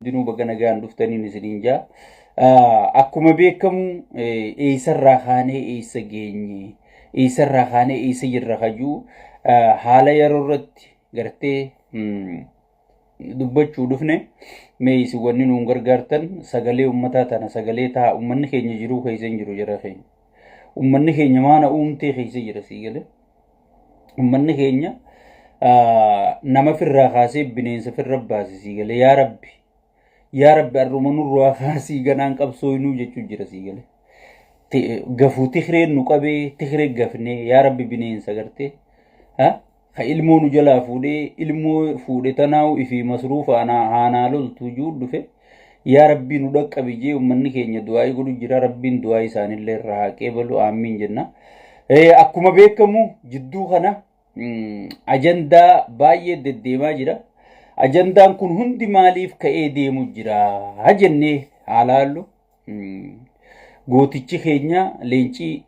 dinuu baga nagaan dhuftaniin isiniin jaa. Akkuma beekamu eessarraa kaanee eessa geenye, eessarraa kaanee eessa jirra hajuu haala yeroo irratti gartee dubbachuu dhufne mee isin wanni nuun gargaartan sagalee ummataa tana sagalee ta'a ummanni keenya jiruu keessa hin jiru jira keenya. Ummanni keenya maana uumtee keessa jira sii galee. Ummanni keenya nama firraa kaasee bineensa firra baase sii galee yaa Rabbi. Yaa Rabbi arruma nurraa kaasii ganaan qabsoo inuu jechuun jira sii galee. Gafuu Tigreen nu qabee Tigree gafnee yaa Rabbi bineensa gartee. Ka ilmoo nu jalaa fuudhee ilmoo fuudhe tanaawu ifii masruufa haanaa loltuu juu dhufe yaa Rabbi nu dhaqqabi jee ummanni keenya du'aa godhu jira Rabbiin du'aa isaanillee irraa haqee balu aamiin jenna. Akkuma beekamu jidduu kana ajandaa baay'ee deddeemaa jira. Ajandaan kun hundi maaliif ka'ee deemu jira jennee haalaallu gootichi keenya leencii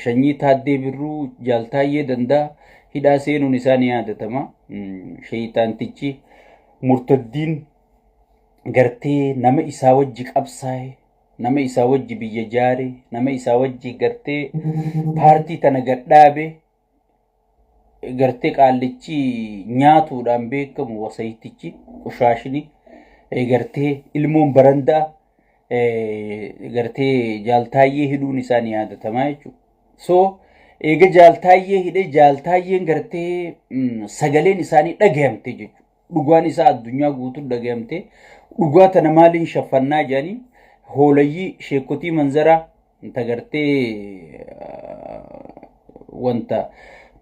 Shanyii Taaddee Birruu Jaaltaayyee Dandaa hidhaa seenuun isaa ni yaadatama. Sheeyxaantichi murtaddiin gartee nama isaa wajji qabsaa'e, nama isaa wajji biyya jaare, nama isaa wajji gartee paartii tana gadhaabe gartee qaallichi nyaatuudhaan beekamu wasayitichi qushaashini gartee ilmoon barandaa gartee Jaaltaayyee hidhuun isaa ni yaadatama jechuudha. So eega Jaaltaayyee hidhee Jaaltaayyeen gartee sagaleen isaanii dhagayamte jechuudha. Dhugaan isaa addunyaa guutuu dhagayamte. Dhugaa tana maaliin shaffannaa jedhanii hoolayyii sheekotii manzaraa ta gartee wanta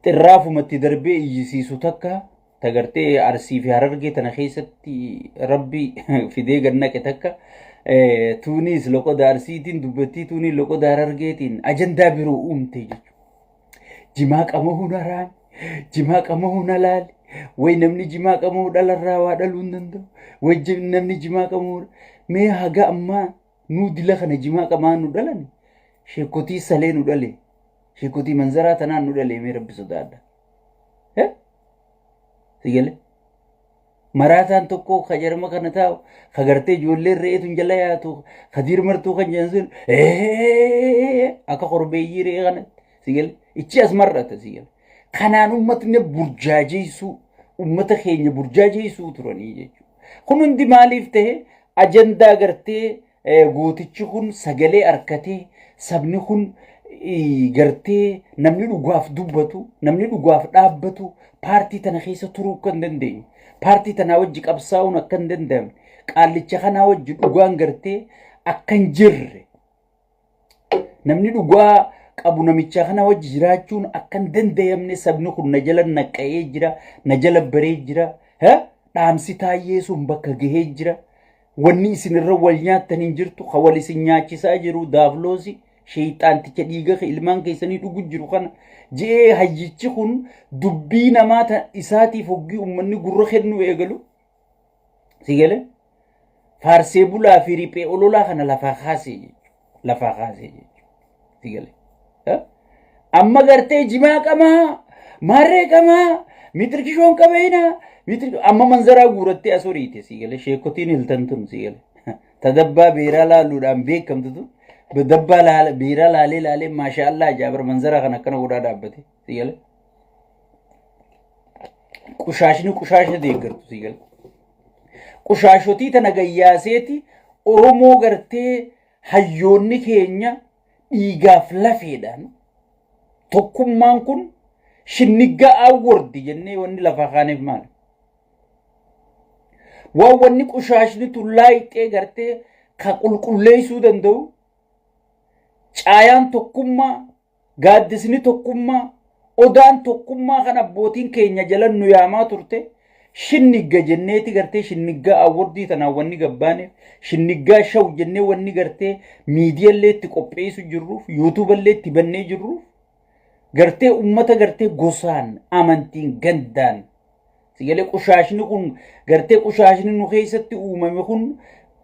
xirraafumatti darbee iyyisiisu takka ta gartee Arsii fi Harargee tana keessatti Rabbi fidee gannaqe takka tuunis loqoda Arsiitiin dubbattii tuunis loqoda Harargeetiin ajandaa biroo uumte jechuudha. Jimaa qamoo naraan, jimaa qamoo nalaali. Way namni jimaa qamoo dhalarraa waa dhaluu hin danda'u. Way namni jimaa qamoo mee haga ammaa nuu dila kana jimaa qamaa nu dhalani. Sheekotii salee nu dhale. Sheekotii manzaraa tanaan nu dhale mee Rabbi sodaadha. Sigale. Maraataan tokko ka jarma kana taa'u ka gartee ijoollee re'eetu jala yaatu ka diirmartuu kan jensun akka korbeeyyii re'ee kanatti. Sigale. Ichi as mar'ata sigale. Kanaan uummatni burjaajeessuu uummata keenya burjaajeessuu turanii jechuudha. Kun hundi maaliif ta'e ajandaa gartee gootichi kun sagalee harkatee sabni kun gartee namni dhugaaf dubbatu namni dhugaaf dhaabbatu paartii tana keessa turuu kan dandeenye paartii tanaa wajji qabsaa'uun akka hin danda'amne qaallicha kanaa wajji dhugaan gartee akka hin jirre namni dhugaa qabu namicha kana wajji jiraachuun akka hin danda'amne sabni kun na jala naqa'ee jira na jala baree jira dhaamsi taayyee sun bakka gahee jira wanni isinirra wal nyaattan hin jirtu ka wal isin nyaachisaa jiru daafloosi sheeyxaanticha dhiiga ilmaan keessanii dhugu jiru kana jee hayyichi kun dubbii namaa isaatiif hoggii uummanni gurra kennu eegalu sigale faarsee bulaa fi riphee ololaa kana lafaa kaasee jechuudha sigale. Amma gartee jimaa qamaa maarree qamaa mitirkishoon qabeena amma manzaraa guurattee asoriite sigale sheekotiin hiltantun sigale tadabbaa beeraa laaluudhaan beekamtutu dabbaa beeraa laalee maashaallah jaabar manzaraa kan akkana godhaa dhaabbate sigale qushaashni qushaasha deeggartu sigale qushaashotii tana gayyaaseeti Oromoo gartee hayyoonni keenya dhiigaaf lafeedhaan tokkummaan kun shinniggaa awwardi jennee wanni lafa kaaneef maal waan wanni qushaashni tullaa ixee gartee ka qulqulleessuu danda'u caayaan tokkummaa gaaddisni tokkummaa odaan tokkummaa kan abbootiin keenya jalan nu yaamaa turte shinnigga jenneeti gartee shinniggaa awwardii tanaan wanni gabbaaneef shinniggaa shaw jennee wanni gartee miidiyaallee itti qopheessu jirruuf yuutuuballee itti bannee jirruuf gartee ummata gartee gosaan amantiin gandaan sigalee qushaashni kun gartee qushaashni nu keessatti uumame kun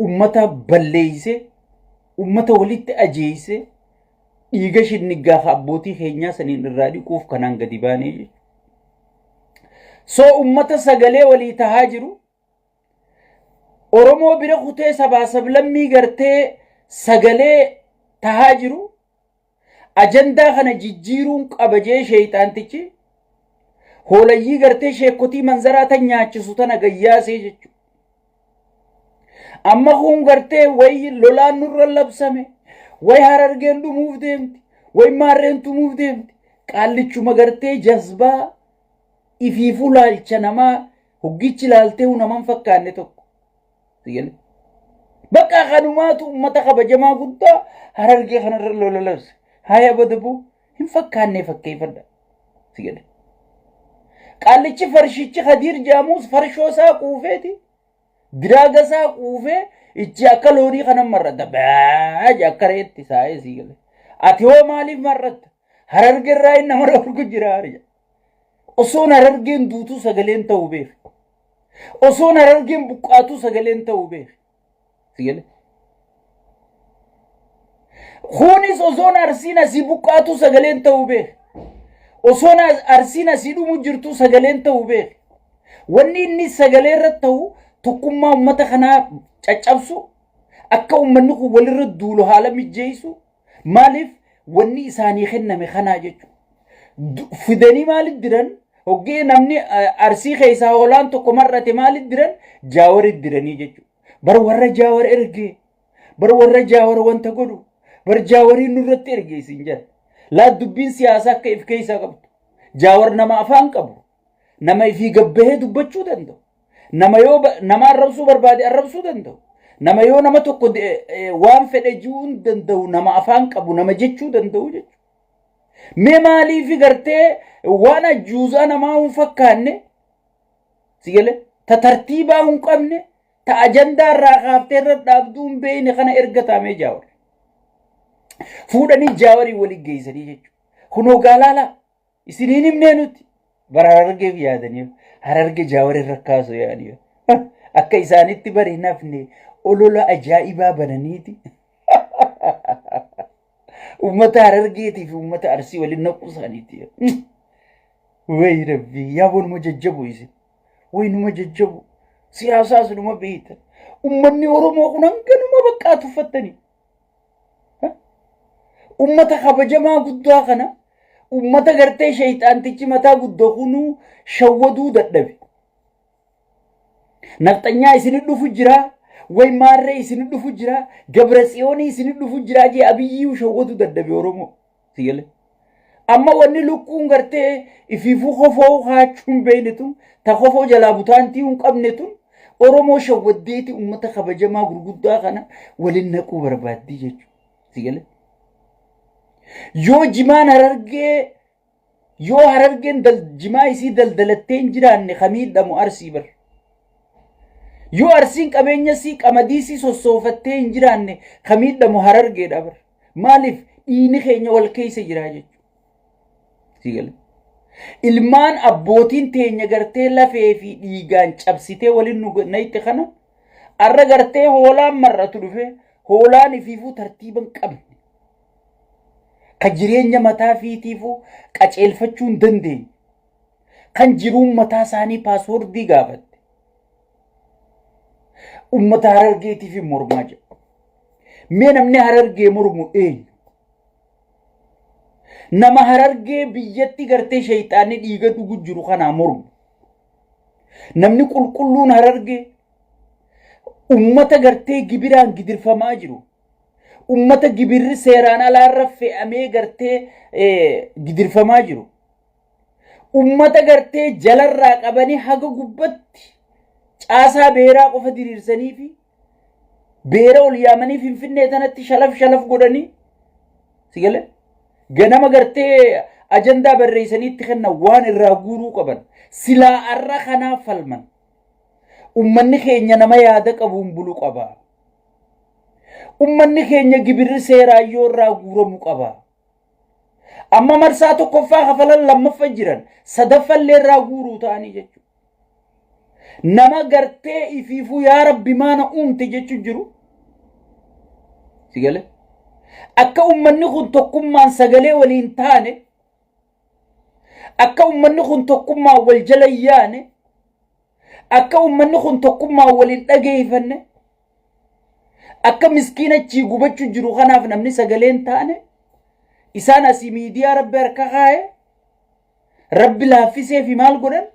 ummata balleeyse ummata walitti ajeeyse dhiiga shinniggaa abbootii keenyaa saniin irraa dhiquuf kanaan gadi baanee jechuudha. So ummata sagalee walii tahaa jiru Oromoo bira kutee sabaa sablammii gartee sagalee tahaa jiru ajandaa kana jijjiiruun qaba jee sheeyxaantichi hoolayyii gartee sheekotii manzaraa tan nyaachisu tana gayyaasee jechuudha. Amma kun gartee wayi lolaan nurra labsame wayi Harargeen dhumuuf deemti wayi maarreen dhumuuf deemti qaallichuma gartee jazbaa ifiifuu laalcha namaa hoggichi laaltee naman fakkaanne tokko. Sigale bakka kanumaatu ummata kabajamaa guddaa Harargee kanarra lola labse haya badabu hin fakkaanne fakkeeffadha. Sigale qaallichi farshichi Khadiir Jaamuus farshoosaa quufeeti diraagaa quufee ichi akka loonii kana marrata baaj akka reetti saayee. Sigale ati hoo maaliif marratta Harargee irraa inni nama dhorku jira harja osoon Harargeen duutuu sagaleen ta'uu beek osoon Harargeen buqqaatuu sagaleen ta'uu beek. Sigale kunis osoon Arsiin asii buqqaatuu sagaleen ta'uu beek osoon Arsiin asii dhumu jirtuu sagaleen ta'uu beek. Wanni inni sagalee irratti ta'u tokkummaa ummata kanaa caccabsu akka ummanni kun walirra duulu haala mijjeessu maaliif wanni isaanii kenname kanaa jechuudha. Fidanii maaliif diran hoggee namni Arsii keessaa hoolaan tokko marrate maaliif diran Jaawarit diranii jechuudha. Bar warra Jaawar ergee bar warra Jaawar wanta godhu bar Jaawariin nurratti ergeesiin jira. Laa dubbiin siyaasaa akka if keessaa qabdu Jaawar nama afaan qabu nama ifii gabbahee dubbachuu danda'u nama yoo nama arrabsuu barbaade arrabsuu danda'u nama yoo nama tokko waan fedhe ji'uun danda'u nama afaan qabu nama jechuu danda'u jechuudha. Mee maaliif gartee waan ajjuuzaa namaa hin fakkaanne sigale ta tartiibaa hin qabne ta ajandaa irraa kaaftee irra dhaabduu hin beekne kana ergatamee Jaawar fuudhanii Jaawarii waliin geessanii jechuudha. Kunoo gaalaala isiniin himnee nuti bara Harargeef yaadaniif Hararge Jaawarii rakkaasu yaadaniif akka isaanitti bari nafne olola ajaa'ibaa bananiiti. Ummata Harargeetiif ummata Arsii waliin naquu isaaniiti. Wayi rabbii yaa boonuma jajjabu isin wayinuma jajjabu siyaasaas numa beektan ummanni Oromoo kun hanganuma baqqaa tuffattanii ummata kabajamaa guddaa kana ummata gartee sheeyxaantichi mataa guddoo kunuu shawwaduu dadhabe. Nafxanyaa isin dhufu jira way maarree isin dhufu jira Gabra Tsiyoonii isin dhufu jira jee Abiyyuu shawwaduu dadhabe Oromoo. Sigale amma wanni lukkuun gartee ifiifuu kofoo haachuun beeynetu ta kofoo jalaa butaantii hin qabnetu Oromoo shawwaddeeti ummata kabajamaa gurguddaa kana waliin naquu barbaaddii jechuudha. Sigale yoo jimaan Harargee yoo Harargeen jimaa isii daldalattee hin jiraanne kamiidhamu Arsii bar yoo Arsiin qabeenya sii qamadii sii sossoofattee hin jiraanne kamiidhamu Harargeedha bar maaliif dhiini keenya wal keessa jira jechuudha. Sigale ilmaan abbootiin teenya gartee lafee fi dhiigaan cabsitee waliin nu nayitte kana arra gartee hoolaan marratu dhufe hoolaan ifiifuu tartiiban qabne kan jireenya mataa fiitiifuu qaceelfachuu hin dandeenye kan jiruun mataa isaanii paaswoordii gaafatte ummata Harargeetiif mormaa jedhu. Mee namni Harargee mormu eenyu? Nama Harargee biyyatti gartee sheeyxaanni dhiiga dhugu jiru kanaa mormu. Namni qulqulluun Harargee ummata gartee gibiraan gidirfamaa jiru. Ummata gibirri seeraan alaarra fe'amee gartee gidirfamaa jiru. Ummata gartee jalarraa qabanii haga gubbatti caasaa beeraa qofa diriirsanii fi beera ol yaamanii Finfinnee tanatti shalaf godhanii sigale ganama gartee ajandaa barreessaniitti kenna waan irraa guuruu qaban silaa arra kanaaf falman ummanni keenya nama yaada qabuun bulu qaba. Ummanni keenya gibirri seeraa yoo irraa guuramu qaba. Amma marsaa tokkoffaa hafalan lammaffaa jiran sadaffallee irraa guuruu ta'anii jechuudha. Nama gartee ifiifuu yaa Rabbi maana uumte jechuun jiru. Sigale akka ummanni kun tokkummaan sagalee waliin taane akka ummanni kun tokkummaan wal jala yaane akka ummanni kun tokkummaa waliin dhageeffanne akka miskiinachi gubachuu jiru kanaaf namni sagaleen taane isaan asii miidiyaa rabbi harka kaa'e rabbi laaffisee fi maal godhan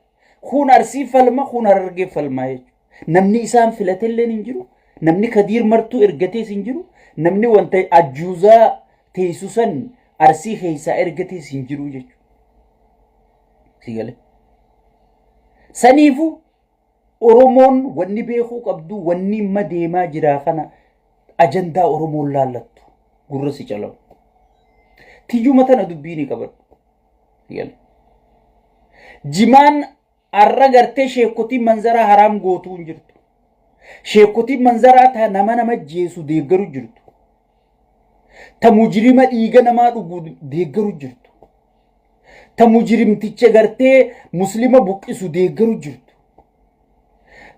kun arsii falma kun harargee falmaa jechuudha namni isaan filatillee hin jiru namni kadiir martuu ergatees hin jiru namni wanta ajjuuzaa teessusan arsii keessaa ergatees hin jiru jechuudha sigale saniifu oromoon wanni beekuu qabdu wanni amma deemaa jira kana ajandaa oromoon laallattu gurra si calawu tijuma tana dubbiini qabadhu sigale jimaan arra gartee sheekotii manzara haram gootuu hin jirtu sheekotii manzara ta nama jeesu deeggaru jirtu ta mujrima dhiiga namaa dhugu deeggaru jirtu ta mujrimticha gartee muslima buqqisu deeggaru jirtu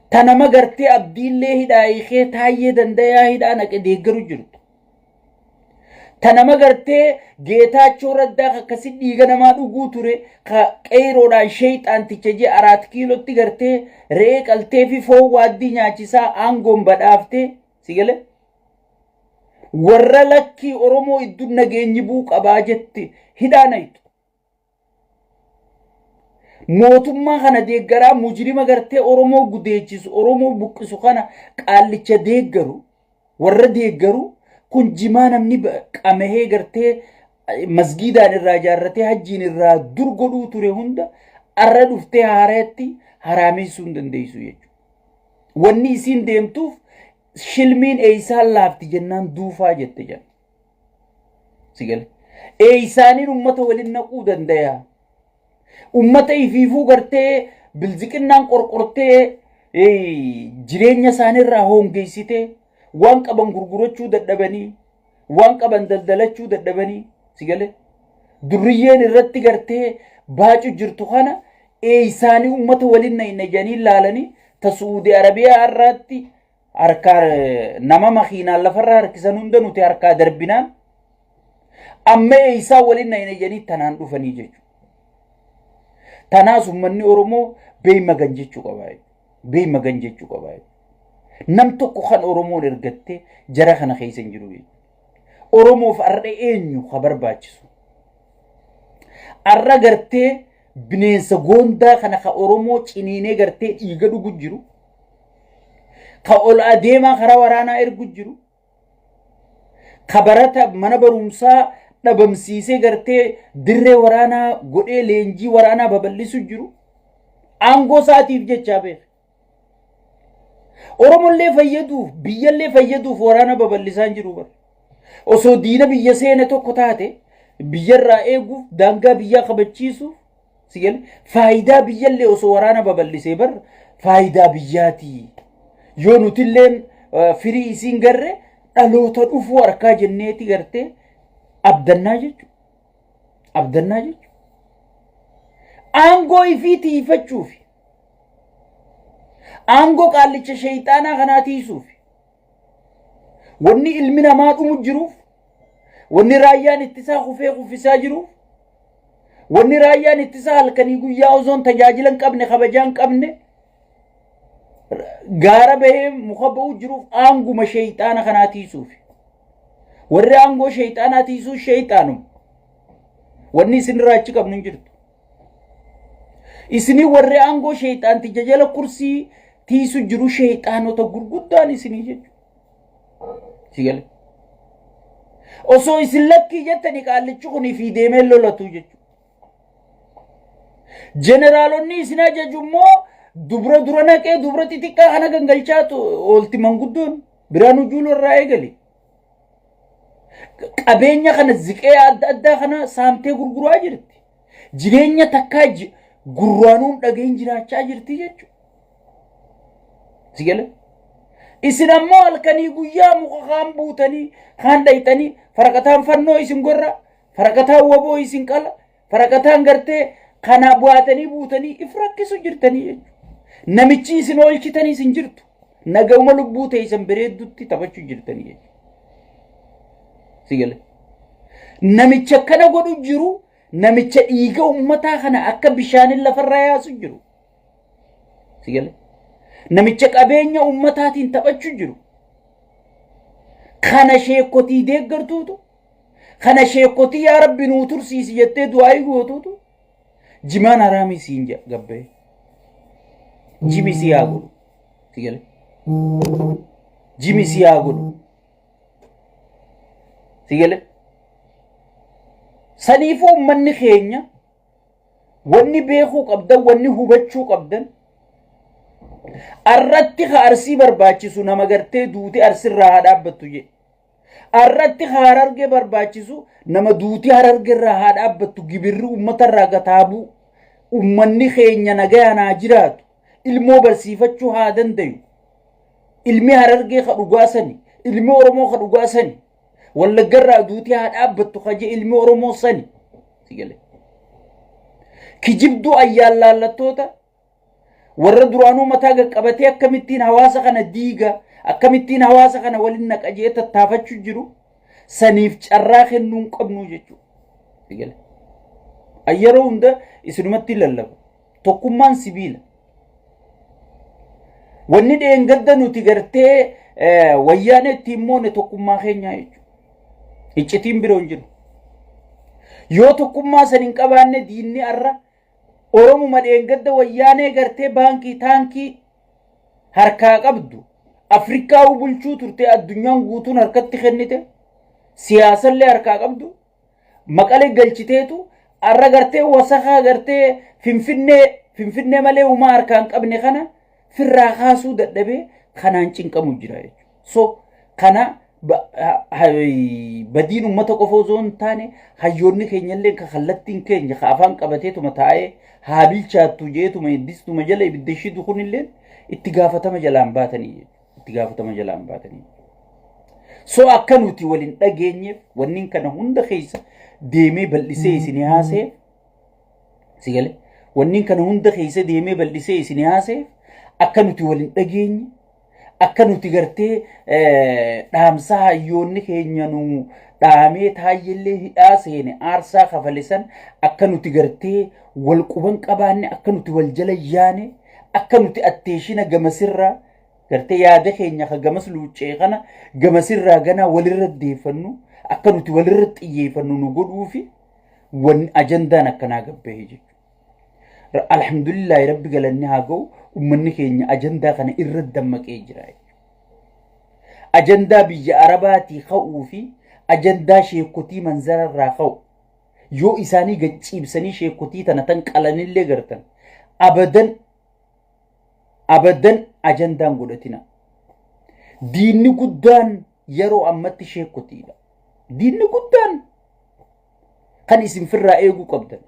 ta nama gartee abdiillee hidhaa hiikee taayyee dandayaa hidhaa naqe deeggaru jirtu ta nama gartee geetaachoo raddaa akkasi dhiiga namaa dhuguu ture ka qeeroodhaan sheeyxaanticha jee 4 kiilootti gartee re'ee qaltee fi foon waaddii nyaachisaa aangoon badhaaftee sigale warra lakkii oromoo iddun nageenyi buu qabaa jetti hidhaa naytu mootummaa kana deeggaraa mujrima gartee oromoo gudeechisu oromoo buqqisu kana qaallicha deeggaru warra deeggaru kun jimaa namni qamahee gartee masgiidaan irraa jaarratee hajjiin irraa dur godhuu ture hunda arra dhuftee haareetti haraamessuu hin dandeessu jechuudha wanni isiin deemtuuf shilmiin eeysaan laafti jennaan duufaa jette jenna sigale eeysaaniin ummata waliin naquu dandayaa ummata ifiifuu gartee bilziqinnaan qorqortee jireenya isaaniirraa hongeessitee waan qaban gurgurachuu dadhabanii waan qaban daldalachuu dadhabanii sigale durriyyeen irratti gartee baacu jirtu kana eeysaanii ummata waliin najanii laalanii ta Suudi Arabiyaa irratti harkaa nama makiinaan lafarraa harkisan hunda nuti harkaa darbinaan amma eeysaa waliin najanii tanaan dhufanii jechuudha tanaas ummanni oromoo beeymagan jechuu qabaa beeymagan jechuu qabaa nam tokko kan oromoon ergattee jara kana keessa hin jiru oromoof arra eenyu ka barbaachisu arra gartee bineensa goondaa kana ka oromoo ciniinee gartee dhiiga dhugu jiru ka ol adeemaa karaa waraanaa ergu jiru ka barata mana barumsaa dhabamsiisee gartee dirree waraanaa godhee leenjii waraanaa babal'isu jiru aangoo isaatiif jechaa beeka oromollee fayyaduuf biyyallee fayyaduuf waraana babal'isaan jiru bar osoo diina biyya seene tokko taate biyyarraa eeguuf daangaa biyyaa kabachiisuuf sigale faayidaa biyyallee osoo waraana babal'isee bar faayidaa biyyaatii yoo nutilleen firii isiin garre dhaloota dhufuu harkaa jenneeti gartee abdannaa jechuudha aangoo ifii tiifachuuf aangoo qaallicha sheeyxaanaa kanaa tiisuuf wanni ilmi namaa dhumu jiruuf wanni raayyaan ittisaa kufee kuffisaa jiruuf wanni raayyaan ittisaa halkanii guyyaa osoon tajaajila hin qabne kabajaa hin qabne gaara bahee muka ba'uu jiruuf aanguma sheeyxaana kanaa tiisuuf warri aangoo sheeyxaanaa tiisuu sheeyxaanum wanni isin raachi qabnu hin jirtu isini warri aangoo sheeyxaanti jajala kursii tiisu jiru sheeyxaanota gurguddaan isinii jechuudha sigale osoo isin lakkii jettani qaallichi kun fi deemee lolatu jechuudha jeneraalonni isin ajaju immoo dubra dura naqee dubra xixiqqaa kana gangalchaatu oolti manguddoon biraan ujuulu irraa eegali qabeenya kana ziqee adda addaa kana saamtee gurguraa jirti jireenya takkaa gurraanuun dhageen jiraachaa jirti jechuudha sigale isin ammoo halkanii guyyaa muka kaan buutanii kaan dhayxanii faraqataan fannoo isin gorra faraqataan waboo isin qala faraqataan gartee kana bu'aatanii buutanii if rakkisu jirtanii jechuudha namichi isin oolchitanii isin jirtu nagawma lubbuu teessan bareeddutti taphachuu jirtanii jechuudha sigale namicha kana godhu jiru namicha dhiiga ummataa kana akka bishaanin lafarraa yaasu jiru sigale namicha qabeenya ummataatiin taphachuu jiru kana sheekotii deeggartuutu kana sheekotii yaa rabbi nuu tursiisi jettee du'aa gootuutu jimaan haraamii siin gabbee jimi si yaa godhu sigale jimi si yaa godhu sigale saniifuu ummanni keenya wanni beekuu qabdan wanni hubachuu qabdan arratti khaarsii barbaachisu nama gartee duuti arsirraa haa dhaabbattu jedhe arratti hararge barbaachisu nama duuti harargerraa haa dhaabbattu gibirri ummatarraa gataabuu ummanni keenya nagayaan haa jiraatu ilmoo barsiifachuu haa dandayu ilmi harargee ka dhugaasani ilmi oromoo ka dhugaasani wallaggarraa duuti haa dhaabbattu ka je ilmi oromoo sani sigale kijibdu ayyaan laallattoota warra duraanuu mataa qabatee akkamittiin hawaasa kana diiga akkamittiin hawaasa kana waliin naqajee tattaafachuu jiru saniif carraa kennuu hin qabnu jechuudha sigale ayyaroo hunda isinumatti lallaba tokkummaan sibiila wanni dheengadda nuti gartee wayyaanee ittiin moone tokkummaa keenyaa jechuudha iccitiin biroo hin jiru yoo tokkummaa san hin qabaanne diinni arra oromuma dheengadda wayyaanee gartee baankii taankii harkaa qabdu afrikaa bulchuu turte addunyaan guutuun harkatti kennite siyaasallee harkaa qabdu maqalee galchiteetu arra gartee wasakaa gartee finfinnee malee umaa harkaan qabne kana firraa kaasuu dadhabee kanaan cinqamu jira jechuudha so kana badiin ummata qofa osoo hin taane hayyoonni keenyallee ka kallattiin keenya ka afaan qabateetuma taa'ee haa bilchaattu jeetuma iddistuma jala ibidda ishiitu kunillee itti gaafatama jalaan baatanii itti gaafatama jalaan baatanii so akka nuti waliin dhageenyeef wannin kana hunda keessa deemee bal'isee isin haasee sigale wannin kana hunda keessa deemee bal'isee isin haasee akka nuti waliin dhageenye akka nuti gartee dhaamsa hayyoonni keenya nu dhaamee taayyellee hidhaa seene aarsaa kafalisan akka nuti gartee wal quban qabaanne akka nuti wal jala yaane akka nuti atteeshina gamasirraa gartee yaada keenya ka gamas luuccee kana gamasirraa ganaa walirra deeffannu akka nuti walirra xiyyeeffannu nu godhuufi wan ajandaan akkanaa gabbee jechuudha alhamdulillah rabbi galanni haa ga'u ummanni keenya ajandaa kana irra dammaqee jira ajandaa biyya arabaatii ka'uu fi ajandaa sheekotii manzararraa ka'u yoo isaanii gaciibsanii sheekotii tana tan qalanillee gartan abadan ajandaan godhatina diinni guddaan yeroo ammatti sheekotiidha diinni guddaan kan isin firraa eeguu qabdan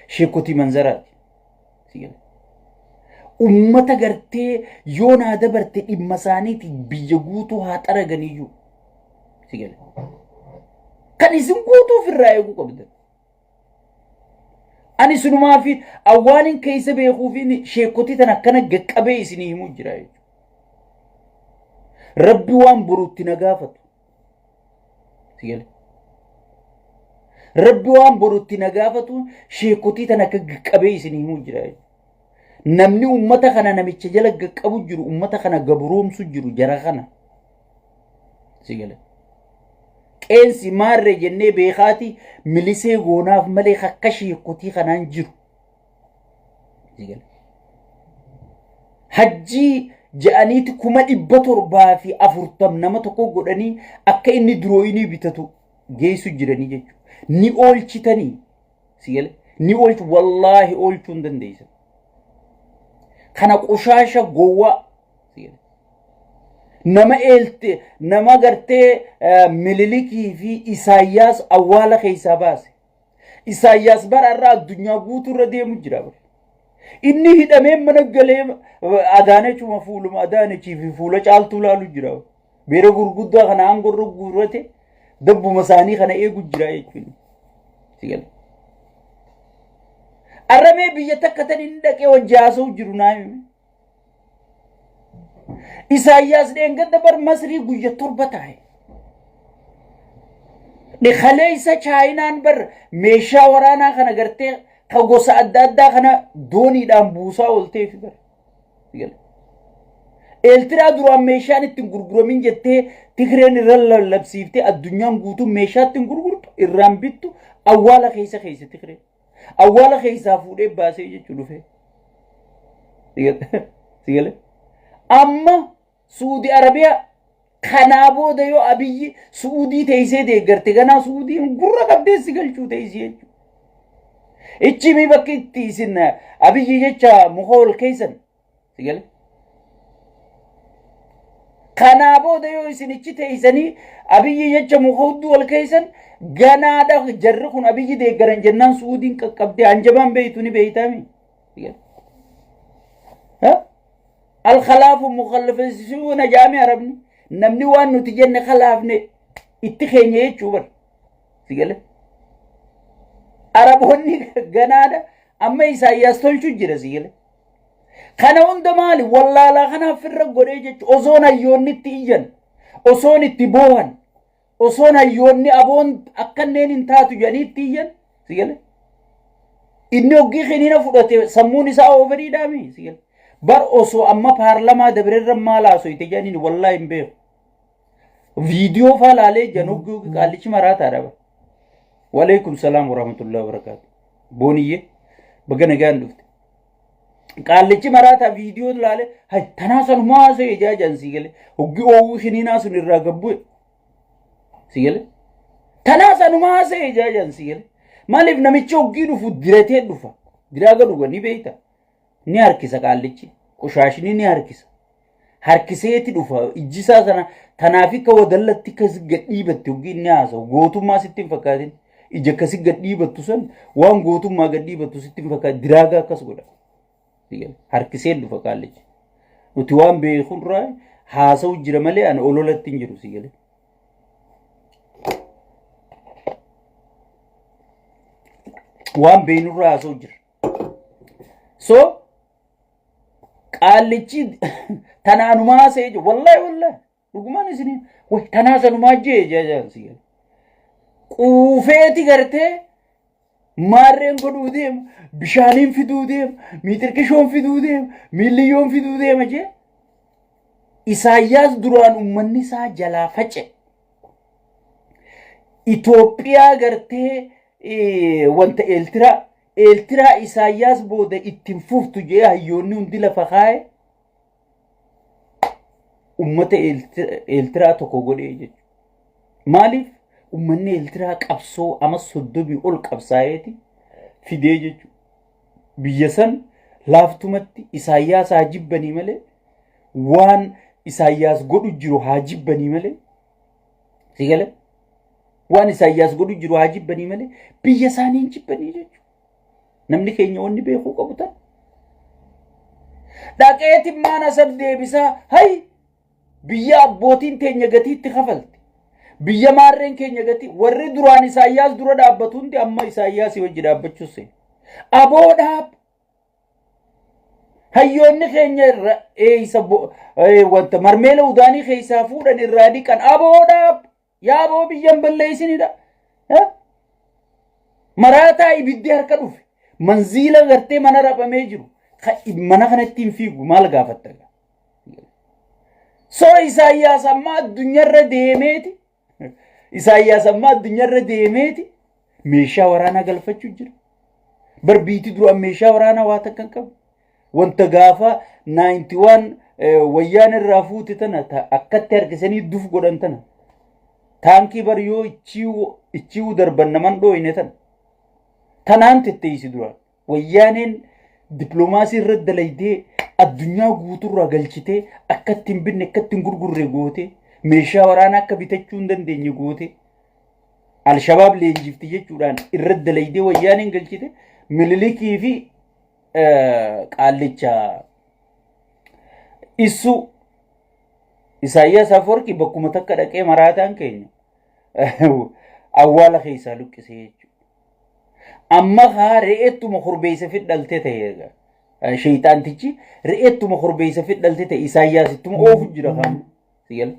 sheekotii manzaraati sigale ummata gartee yoo naa dabarte dhimma isaaniiti biyya guutuu haa xaraganiyyuu sigale kan isin guutuu firraa eeguu qabdan ani sunumaa fi awwaanin keessa beekuu fi sheekotii tan akkana gaqqabee isinii himuu jira jechuudha rabbi waan boruutti na gaafatu sigale rabbi waan boruutti na gaafatu sheekotii tan akka gaqqabee isinii himuu jira jechuudha namni ummata kana namicha jala gaqqabu jiru ummata kana gabroomsu jiru jara kana sigale qeensi maarre jennee beekaati milisee goonaaf malee akka sheekotii kanaan jiru sigale hajjii ja'aniiti 740 nama tokko godhanii akka inni durooyinii bitatu geessu jiranii jechuudha ni oolchitanii sigale ni oolchu wallaahi oolchuu hin dandeessan kana qushaasha gowwa nama eelte nama gartee mililikii fi isaayyaas awwaala keessaa baase isaayyaas bararraa addunyaa guutuurra deemu jira inni hidhamee mana galee adaanechuma fuuluma adaanechii fi fuula caaltuu laalu jira beera gurguddaa kana aangorra guurrate dabbuma isaanii kana eegu jira jechuudha sigale arramee biyya takka tan inni dhaqee wajjaasuu jiru naayime isaayyaas dheengadda bar masrii guyya torba taa'e dhikalee isa chaayinaan bar meeshaa waraanaa kana gartee ka gosa adda addaa kana dooniidhaan buusaa oolteefi bar Eeltiraa duraan meeshaan ittiin gurguramin jettee Tigreen irra lallabsiiftee addunyaan guutuu meeshaa ittiin gurgurtu irraan bittu awwaala keessa Tigreen. Awwaala keessaa fuudhee baasee jechuu dhufe. Sigale. Amma Suudi Arabiyaa kanaa booda yoo Abiyyi Suudii teessee deeggarte ganaa Suudiin gurra qabdeessi galchuu teessee jechuudha. Ichi mi bakki itti isin Abiyyi jecha muka ol keessan. Sigale. Kanaa booda yoo isin ichi teessanii Abiyyi jecha muka hudduu ol keessan ganaadha jarri kun Abiyyi deeggaran jennaan Suudiin qaqqabdee anjabaan beeytu ni beeytaami. الخلاف مخلفون جامع عربني نمني وان نتجن خلافني اتخيني يجوبر سيقال عربوني غنادا اما إساياس تلشو جرى سيقال خانا وند مالي والله لا خانا فرق قريجة أصونا يوني تيجن أصوني تبوهن أصونا يوني أبون أكنين انتاتو جاني تيجن سيقال إني وقي خينينا فرطي سموني ساو فريدامي سيقال bar osoo amma paarlamaa dabarerra maal haasoyte jedhanii wallahi hin beeku. Viidiyoo faalaalee januguu qaallichi maraata adaba. Waalaikum salaam wa rahmatullahi wa barakatuh. Booniyye baga nagaan dhufte. Qaallichi maraata viidiyoo laalee hay tanaasan maasee ijaajan sigale hoggi oowuu shiniinaa sun irraa gabbu'e. Sigale tanaasan maasee ijaajan sigale maaliif namichi hoggii dhufu diratee dhufa diraaga dhuga ni beeyta. Ni harkisa qaallichi qoshaashni ni harkiseeti dhufa ijjisaa sana tanaafi ka wadallatti kas gadhiibatte hoggii ni haasa'u gootummaa sitti hin fakkaatin ija kasi gadhiibattu san waan gootummaa gadhiibattu sitti hin fakkaatin diraagaa akkas godha harkiseen dhufa qaallichi nuti waan beekunirraa haasa'u jira malee ana ololatti hin jiru sigale waan beekunirraa haasa'u jira so qaallichi tanaanumaa seeje wallahi dhugumaan isini way tanaasanumaa jeejaan sigale quufeeti gartee maarreen godhuu deema bishaaniin fiduu deema miixirqishoon fiduu deema miiliyyoon fiduu deema jee Isaayyaas duraan ummanni isaa jalaa face Itoophiyaa gartee wanta Eeltiraa Isaayyaas booda ittiin fuftu jee hayyoonni hundi lafa kaa'e ummata Eeltiraa tokko godhee jechuudha. Maaliif ummanni Eeltiraa qabsoo ama 30 ol qabsaa'eeti fidee jechuudha. Biyya san laaftumatti Isaayyaas haa jibbanii malee waan Isaayyaas godhu jiru haa jibbanii malee sigale waan Isaayyaas godhu jiru haa jibbanii malee biyya isaanii hin jibbanii jechuudha. Namni keenya wanni beekuu qabu tan dhaqeetiin maana sab deebisaa hay biyya abbootiin teenya gatiitti kafalte biyya maarreen keenya gatii warri duraan Isaayyaas dura dhaabbatu hundi amma Isaayyaas wajji dhaabbachuus aboodhaaf hayyoonni keenya irra eeysa wanta marmeela udaanii keessaa fuudhan irraa dhiqan aboodhaaf yaaboo biyyan balleeysinidha maraataa ibiddi harka dhufe manziila gartee mana rabamee jiru mana kanatti hin fiigu maal gaafatta so Isaayyaas amma addunyaarra deemeeti meeshaa waraanaa galfachuu jira barbiiti duraan meeshaa waraanaa waa takkan qabu wanta gaafa 91 wayyaan irraa fuute tana akkatti harkisanii duf godhan tana taankii bariyoo ichiiwu darban naman dhooyne tana tanaan tetteeysi duraan wayyaaneen dippiloomaasii irra dalaydee addunyaa guuturraa galchitee akkatti hin binne akkatti hin gurgurre goote meeshaa waraanaa akka bitachuu hin dandeenye goote alshabaab leenjifti jechuudhaan irra dalaydee wayyaaneen galchite mililikii fi qaallicha isu Isaayyaas Afwerqii bakkuma takka dhaqee maraataan keenya awwaala keessaa luqqisee jechuudha. Amma haa re'eettuma korbeessa fidhalte ta'e shayxaantichi re'eettuma korbeessa fidhalte ta'e Isaayyaasittuma oofu jira kan sigal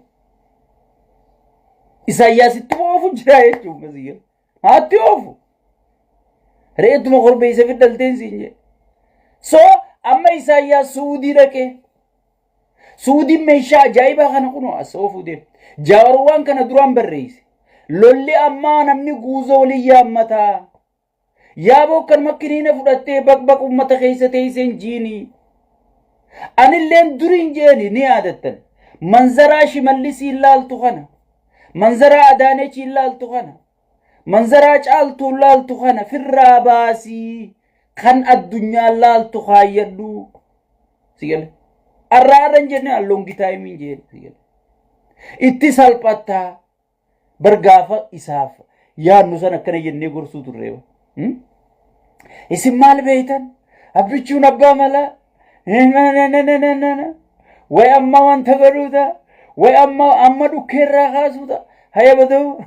Isaayyaasittuma oofu jira jechuudha sigal haatti oofu re'eettuma korbeessa fidhalteen siin jedhe so amma Isaayyaas Suudii dhaqee Suudin meeshaa ajaa'ibaa kana kunoo asoo fuudhee jaawarwaan kana duraan barreesse. Lolli ammaa namni guuzoo walii yaammataa. Yaaboo kan makkiniina fudhattee baqbaq uummata keessa teesseen jiini. Anilleen duriin jeeni ni yaadattan. Manzaraa Shimallisii ilaaltu kana. Manzaraa Adaanechi ilaaltu kana. Manzaraa Caaltuu ilaaltu kana firraa baasii kan addunyaa ilaaltu kaayyadhu. Sigale. Arraaran jenne allongi taayimiin jeeni sigale. Itti salphataa bargaafa isaaf yaadnu san akkana jennee gorsuu turreeba. Isin maal beeytan? Abbichuun abbaa malaa? Way amma wanta godhuuta? Way amma dhukkeerraa kaasuuta? Haya bata'u?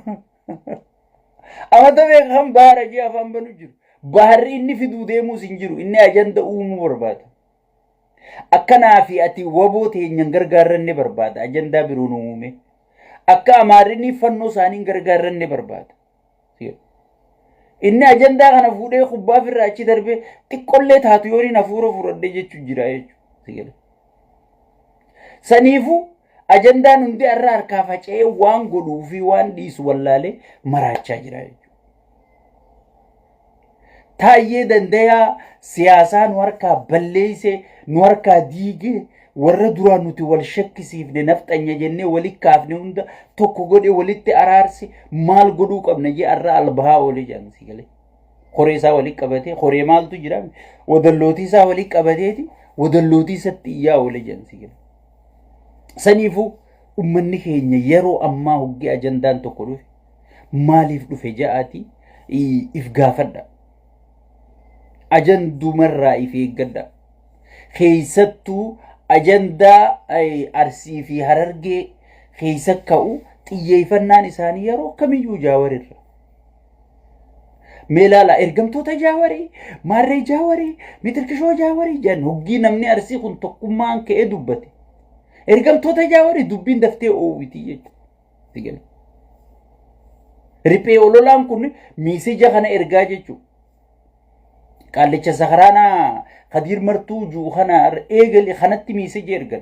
Amata beekan bahara jee afaan banu jiru. Baharri inni fiduu deemuus hin jiru. Inni ajanda uumuu barbaada. Akkanaa fi ati waboo teenyan gargaarranne barbaada. Ajandaa biroon uume. Akka amaarinni fannoo isaanii gargaarranne barbaada. Inni ajandaa kana fuudhee kubbaa firraa achi darbee xiqqollee taatu yooniin hafuura fudhadhee jechuun jira jechuudha. Saniifuu ajandaan hundi irraa harkaa faca'ee waan godhuu fi waan dhiisu wallaalee maraachaa jira jechuudha. Taayyee dandayaa siyaasaa nu harkaa balleessee nu harkaa diigee warra duraan nuti wal shakkisiifne nafxanya jennee walitti kaafne hunda tokko godhe walitti araarse maal godhuu qabna jee arraa albahaa oolee jedhan si galee. Qoree isaa walitti qabatee qoree maaltu jira wadallootii isaa walitti qabateeti wadallootii isatti iyyaa oolee jedhan si galee. Saniifuu ummanni keenya yeroo ammaa hoggee ajandaan tokko dhufe maaliif dhufe ja'aati if gaafadha. Ajandumarraa if eeggadha. Keessattuu ajandaa Arsii fi Harargee keessa ka'u xiyyeeffannaan isaanii yeroo kamiyyuu jaawarirra. Meelaala ergamtoota jaawarii, maarree jaawarii, mitirkishoo jaawarii jedhan hoggii namni Arsii kun tokkummaan ka'ee dubbate. Ergamtoota jaawarii dubbiin daftee oowwitii jechuudha. Riphee ololaan kun miisija kana ergaa jechuudha. Qaallicha Sakaraanaa Kadir Martuu juu kana eegali kanatti miisija ergan.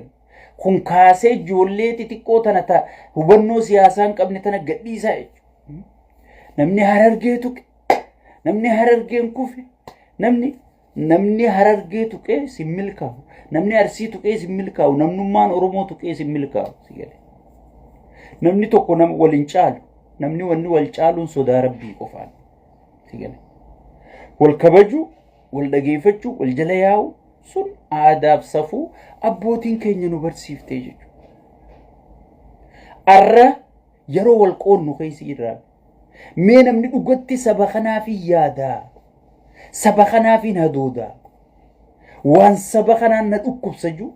Kun kaasee ijoollee xixiqqoo tana ta'a hubannoo siyaasaan qabne tana gadhiisaa jechuudha. Namni Harargee tuqe, namni Harargeen kufe, namni Harargee tuqee si milkaa'u, namni Arsii tuqee si milkaa'u, namnummaan Oromoo tuqee si milkaa'u. Namni tokko nama waliin caalu, namni wanni wal caaluun sodaa Rabbii qofaan. Wal kabajuu, wal dhageeffachuu, wal jala yaa'u sun aadaaf safuu abbootiin keenya nu barsiiftee jechuudha. Arra yeroo wal qoonnu keessa irraa mee namni dhugatti saba kanaaf yaadaa, saba kanaaf hadoodaa, waan saba kanaan na dhukkubsaju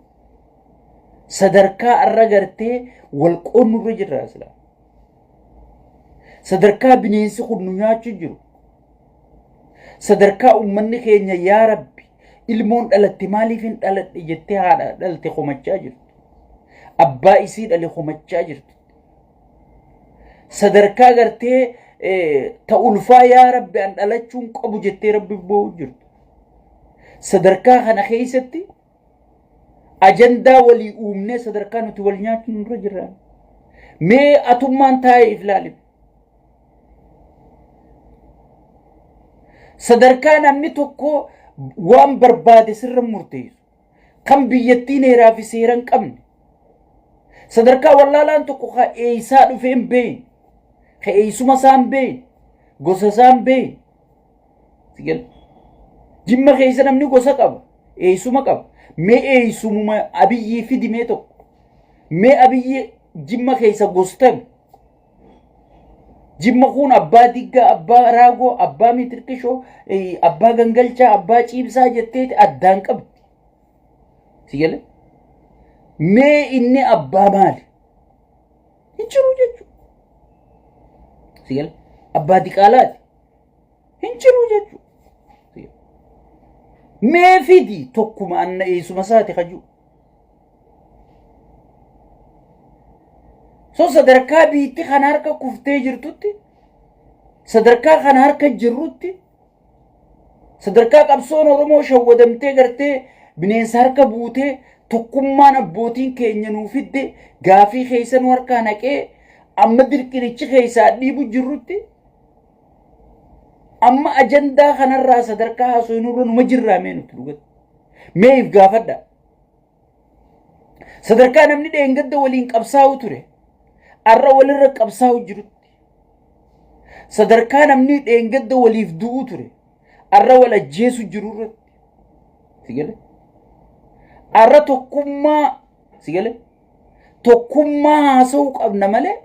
sadarkaa arra gartee wal qoonnu irra jirra sila. Sadarkaa bineensi kun nu nyaachuu jiru. Sadarkaa ummanni keenya yaa Rabbi ilmoon dhalatti maaliif hin dhaladhe jettee haadha dhalte komachaa jirtu. Abbaa isii dhale komachaa jirtu. Sadarkaa gartee ta'ulfaa yaa Rabbi an dhalachuun qabu jettee Rabbi boo'u jirtu. Sadarkaa kana keessatti ajandaa walii uumnee sadarkaa nuti wal nyaachuun irra jirra. Mee atummaan taa'ee ilaalime. Sadarkaa namni tokko waan barbaade sirra murteessu kan biyyattiin heeraa fi seera hin qabne. Sadarkaa wallaalaan tokko ka eeysaa dhufee hin beekne, ka eeysuma isaa hin beekne, gosa isaa hin beekne. Jimma keessa namni gosa qaba, eeysuma qaba. Mee eeysumuma Abiyyii fidimee tokko. Mee Abiyyii Jimma keessa gostame. Jimma kun abbaa diggaa, abbaa raagoo, abbaa mitirkishoo, abbaa gangalchaa, abbaa ciibsaa jetteeti addaan qabdi. Sigale? Mee inni abbaa maali? Hin jiru jechuudha. Sigale? Abbaa diqaalaati. Hin jiru jechuudha. Mee fidi tokkuma anna eesuma isaati kajuu. So sadarkaa biitti kan harka kuftee jirtutti, sadarkaa kan harka jirrutti, sadarkaa qabsoon Oromoo shawwadamtee gartee bineensa harka buutee tokkummaan abbootiin keenya nuu fidde gaafii keessan warkaa naqee amma dirqinichi keessaa dhiibu jirrutti amma ajandaa kanarraa sadarkaa haasofnurra numa jirraamee nuti dhugatti meef gaafadha sadarkaa namni dheengadda waliin qabsaa'u ture arra walirra qabsaa'u jirutti sadarkaa namni dheengadda waliif du'u ture arra wal ajjeesu jirurratti sigale arra tokkummaa sigale tokkummaa haasa'uu qabna malee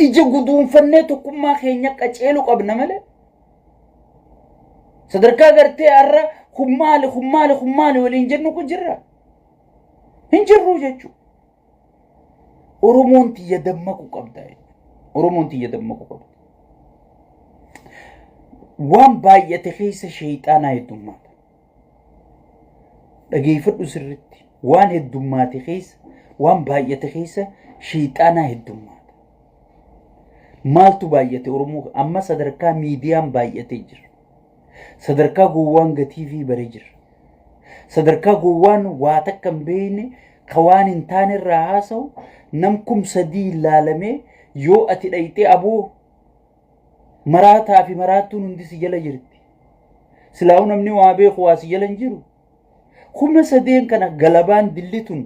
ija guduunfannee tokkummaa keenya qaceelu qabna malee sadarkaa gartee arra hummaali waliin jennu kun jirra hin jirru jechuudha oromoon tiyya dammaqu qabda oromoon tiyya dammaqu qabda waan baay'ate keessa shayxaanaa heddummaata dhageeffadhu sirritti waan heddummaate keessa waan baay'ate keessa shayxaanaa heddummaata maaltu baay'ate oromoo amma sadarkaa miidiyaan baay'atee jira sadarkaa gowwaan gatiifi bare jira sadarkaa gowwaan waa takka hin beekne kawaan hin taane irraa haasa'u namkum sadii ilaalamee yoo ati dhayxee aboo maraataa fi maraattuun hundi si jala jirti silaa'u namni waa beeku waa si jala hin jiru humna sadeen kana galabaan dillitun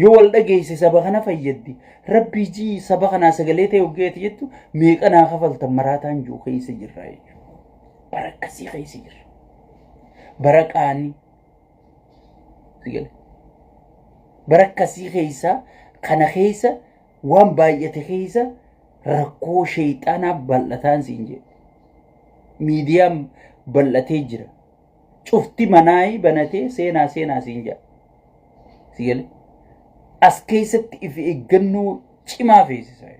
yoo wal dhageesse saba kana fayyaddi rabbii jii saba kanaa sagalee ta'e hoggeeti jettu meeqanaa kafaltan maraataan jiru keessa jirra jechuudha bara akkasii keessa jirra bara qaanii sigale bara akkasii keessa kana keessa waan baay'ate keessa rakkoo shayxaanaaf bal'ataan siin jedhe miidiyaan bal'atee jira cufti manaayi banatee seenaa siin jedha sigale as keessatti if eeggannoo cimaa feesisaa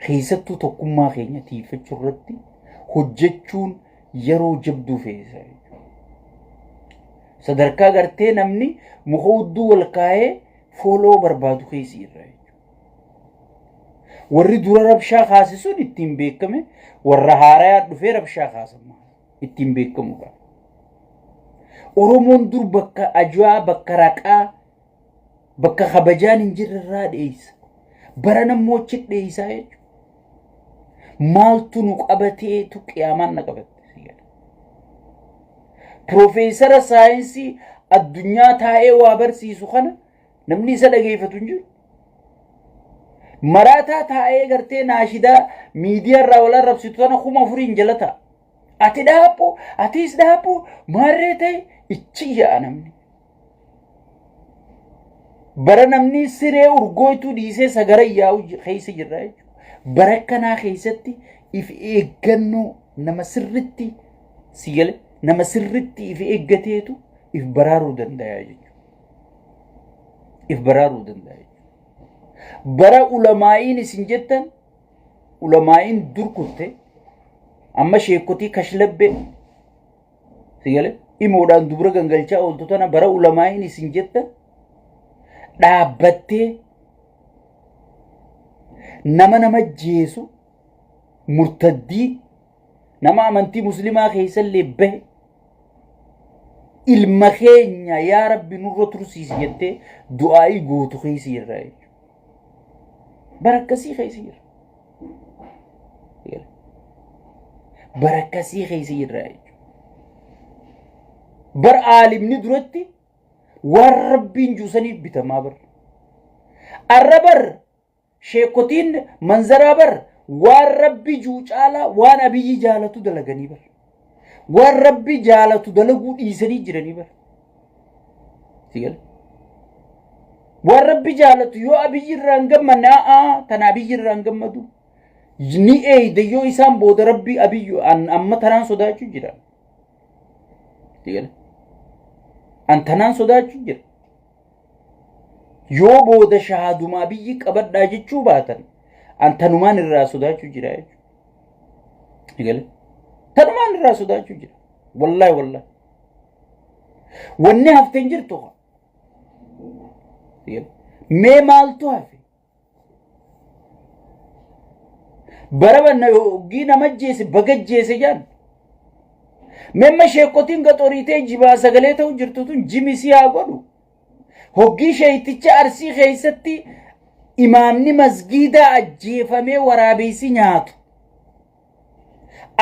keessattuu tokkummaa keenya tiifachuu irratti hojjechuun yeroo jabduu feesisaa sadarkaa gartee namni muka hudduu wal kaa'ee fooloo barbaadu keessi irraa warri dura rabshaa kaasisuun ittiin beekame warra haarayaa dhufee rabshaa kaasamaa ittiin beekamuudha oromoon dur bakka ajaa bakka raqaa bakka kabajaan hin jirrerraa dheeysa bara namoochi dheeysaa jechuudha maaltu nu qabateetu qiyaamaan na qabatte Profeesara saayinsii addunyaa taa'ee waa barsiisu kana namni isa dhageeffatu hin jiru maraataa taa'ee gartee naashidaa miidiyaa irraa wal arrabsitu sana kuma furiin jala ta'a ati dhaabbu atiis dhaabbu maarree ta'e ichi yaa'a namni bara namni siree urgooytuu dhiisee sagara yaa'u keessa jirra jechuudha bara kanaa keessatti if eeggannoo nama sirritti si gale nama sirritti if eeggateetu if baraaruu danda'a jechuudha if baraaruu danda'a jechuudha bara ulamaa'iin isin jettan ulamaa'iin dur kurte amma sheekotii kashlabbe si gale imoodhaan dubra gangalchaa ooltu tana bara ulamaa'iin isin jettan dhaabbattee nama jeesu murtaddii nama amantii muslimaa keessallee bahe ilma keenya yaa rabbi nurra tursiisi jettee du'aa'ii gootu keessa jirra jechuudha bara akkasii keessa jirra bara akkasii keessa jirra jechuudha bara aalimni duratti waan rabbiin juusaniif bitamaa bar arra bar sheekotiin manzaraa bar waan rabbi juu caalaa waan abiyyi jaalatu dalaganii bar waan rabbi jaalatu dalaguu dhiisanii jiranii bar sigale waan rabbi jaalatu yoo abiyyi irraan gammanne tan abiyyi irraan gammadu ni eeyde yoo isaan booda rabbi abiyyu amma tanaan sodaachuu jira sigale antanaan sodaachuu jira yoo booda shahaaduma abiyyi qabadhaa jechuu baatan antanumaan irraa sodaachuu jira jechuudha sigale tanumaan irraa sodaachuu jira wallahi wanni hafteen jirtu sigale mee maaltu hafe bara banna yoogii nama jeese bagajjeese jaan memma sheekotiin gaxoritee jibaa sagalee ta'u jirtutun jimisi haa godhu hoggii sheeyticha arsii keessatti imaamni masgiida ajjeefamee waraabeysi nyaatu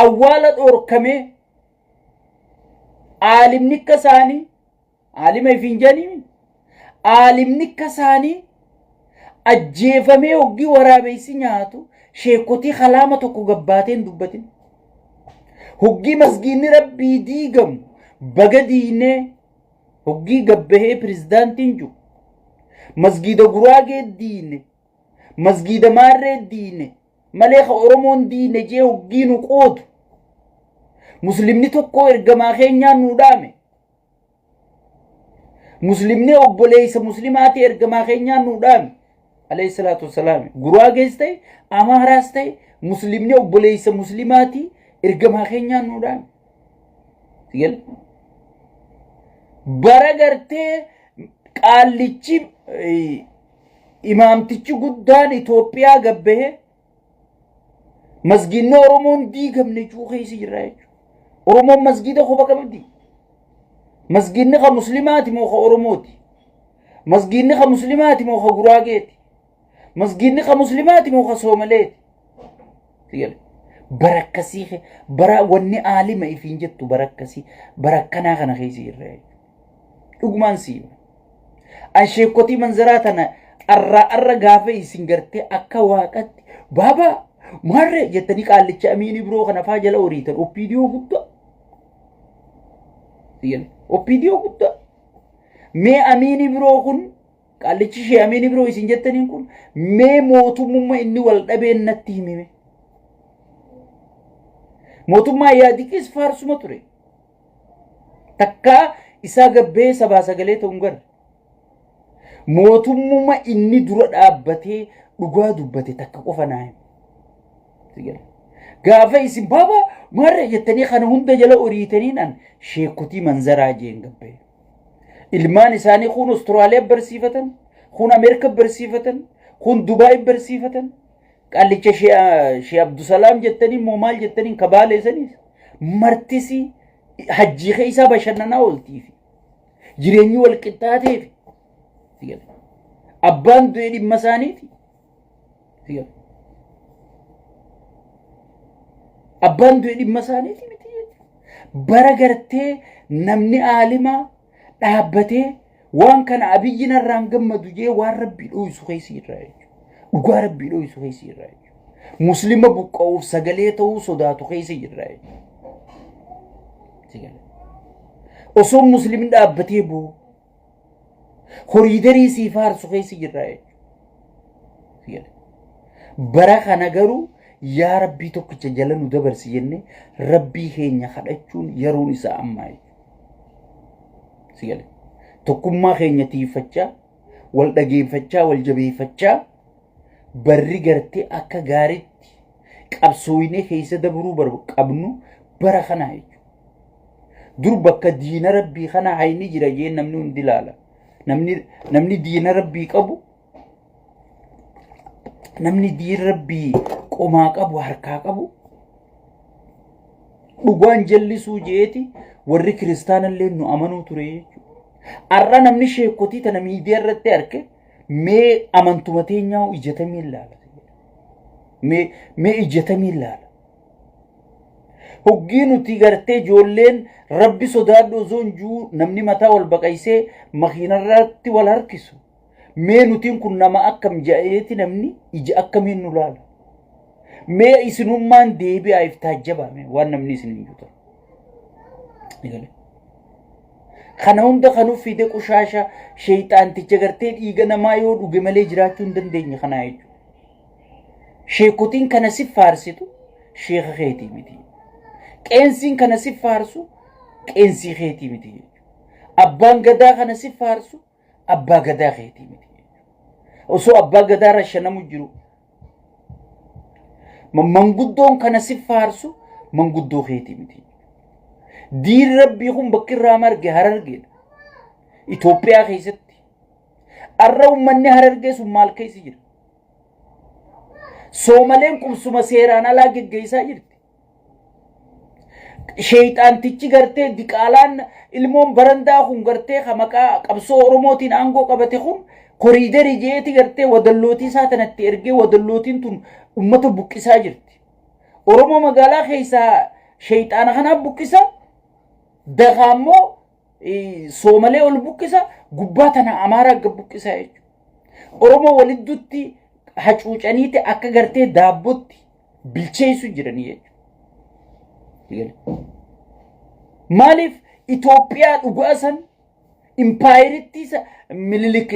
awwaala dhorkamee aalimni akka isaanii aalima ifinjanii aalimni akka isaanii ajjeefamee hoggii waraabeysi nyaatu sheekotii khalaama tokko gabbaateen dubbatin hoggii masgiidni rabbii diigamu baga diinee hoggii gabbahee pirezidaantiin jiru masgiida guraagee diine masgiida maarree diine malee ka oromoon diine jee hoggii nu qoodu muslimni tokko ergamaa keenyaan nu dhaame muslimni obboleeysa muslimaati ergamaa keenyaan nu dhaame alayhi salatu wassalaam guraagees ta'e amaaraas ta'e muslimni obboleeysa muslimaati ergamaa keenyaan nu dhaame sigal bara gartee qaallichi imaamtichi guddaan Itoophiyaa gabbahe masgiidni oromoon diigamne cuuqeesi jirra jechuudha oromoon masgiida qofa qabdi masgiidni ka muslimaati moo ka oromooti masgiidni ka muslimaati moo ka guraageeti masgiidni ka muslimaati moo ka soomaleeti sigal barakkasii bara wanni aalima ifiin jettu barakkasii barakkanaa kana keessa jirra dhugumaan siiba asheekoti manzaraa tana arra gaafa isin gartee akka waaqatti baaba marre jettanii qaallicha amiini biroo kana faa jala horiitan oppiidiyoo guddaa sigal oppiidiyoo guddaa mee amiini biroo kun qaallichi shee amiini biroo isin jettaniin kun mee mootummaa inni wal dhabeen natti himime mootummaa yaadiqis faarsuma ture takka isaa gabbee sabaa sagalee ta'uun gara mootummaa inni dura dhaabbatee dhugaa dubbate takka qofa naayim sigal gaafa isin baaba marre jettanii kana hunda jala horiitaniin an sheekotii manzaraa jeen gabbee ilmaan isaanii kun Austraaliyaa barsiifatan kun Ameerika barsiifatan kun Dubaay barsiifatan qaallicha shee Abdusalaam jettanii moo maal jettanii kabaaleessanis martisi hajjii keessa bashannanaa ooltiif jireenyi wal qixxaateef sigal abbaan du'e dhimma isaaniiti sigal abbaan du'e dhimma isaaniiti miti bara gartee namni aalimaa dhaabbatee waan kana abiyyi narraan gammadu jee waan rabbii dho'isu keessa irraa jechuudha dhugaa rabbii dho'isu keessa irraa jechuudha muslima buqqa'uuf sagalee ta'uu sodaatu keessa irraa jechuudha osoo muslimin dhaabbatee boo horiidarii sii faarsu keessa irraa jechuudha bara kana garuu yaa rabbii tokkicha jala nu dabarsi jenne rabbii keenya kadhachuun yeroon isaa ammaa sigal tokkummaa keenya tiifachaa wal dhageeffachaa wal jabeeffachaa barri gartee akka gaariitti qabsooyinee keessa dabruu qabnu bara kana jechuudha dur bakka diina rabbii kana hayni jira jeen namni hundi ilaala namni diina rabbii qabu namni diina rabbii qomaa qabu harkaa qabu dhugaan jallisuu jeeti warri kiristaanallee nu amanuu ture jechuudha arra namni sheekotii tana miidiyaa irratti arge mee amantuma teenyaa ijjatamii ilaala mee ijjatamii ilaala hoggii nuti gartee ijoolleen rabbi sodaadhu zoon juu namni mataa wal baqaysee makiinarratti wal harkisu mee nutiin kun nama akkam ja'eeti namni ija akkamiin nu laala mee isinummaan deebi'aa iftaajjabame waan namni isin hin juuta kana hunda kanuuf fide qushaasha sheeyxaanticha gartee dhiiga namaa yoo dhuge malee jiraachuu hin dandeenye kanaa jechuudha sheekotiin kana si faarsitu sheeka keetii miti qeensiin kana si faarsu qeensii keetii miti abbaan gadaa kana si faarsu abbaa gadaa keetii miti osoo abbaa gadaa rashanamu jiru manguddoon kana si faarsu manguddoo keetii miti diin rabbii kun bakki irraa marge Harargeedha Itoophiyaa keessatti arra ummanni Harargee sun maal keessa jira Soomaleen qubsuma seeraan alaa geggeessaa jirti sheeyxaantichi gartee diqaalaan ilmoon barandaa kun gartee maqaa qabsoo oromootiin aangoo qabate kun koriidarii jeeti gartee wadallootii isaa tanatti ergee wadallootiin tun ummata buqqisaa jirti. Oromoo magaalaa keessaa sheeyxaana kanaa buqqisa dagaammoo soomalee ol buqqisa gubbaa tana amaaraa gad buqqisaa jechuudha. Oromoo walidduutti hacuucaniiti akka gartee daabbootti bilcheessu jiranii jechuudha. Maaliif Itoophiyaa dhugaa san impaayiritti Minilik